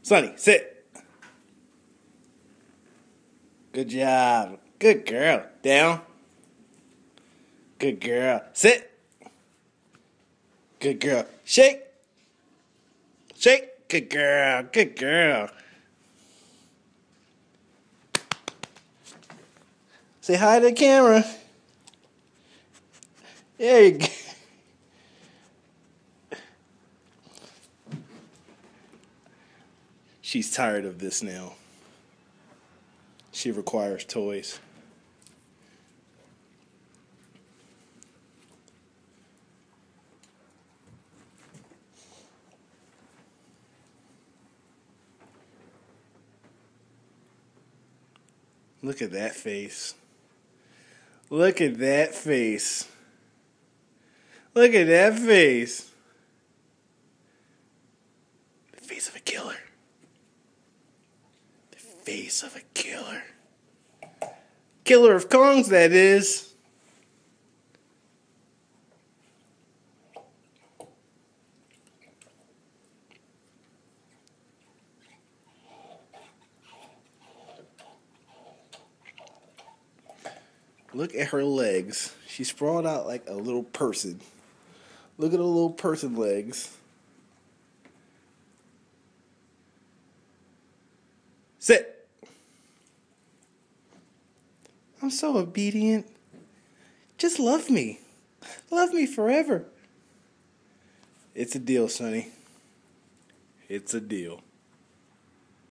Sonny, sit. Good job. Good girl. Down. Good girl. Sit. Good girl. Shake. Shake. Good girl. Good girl. Say hi to the camera. There you go. She's tired of this now. She requires toys. Look at that face. Look at that face. Look at that face. The face of a killer. The face of a killer. Killer of Kongs, that is. Look at her legs. She's sprawled out like a little person. Look at her little person legs. Sit. I'm so obedient. Just love me. Love me forever. It's a deal, Sonny. It's a deal.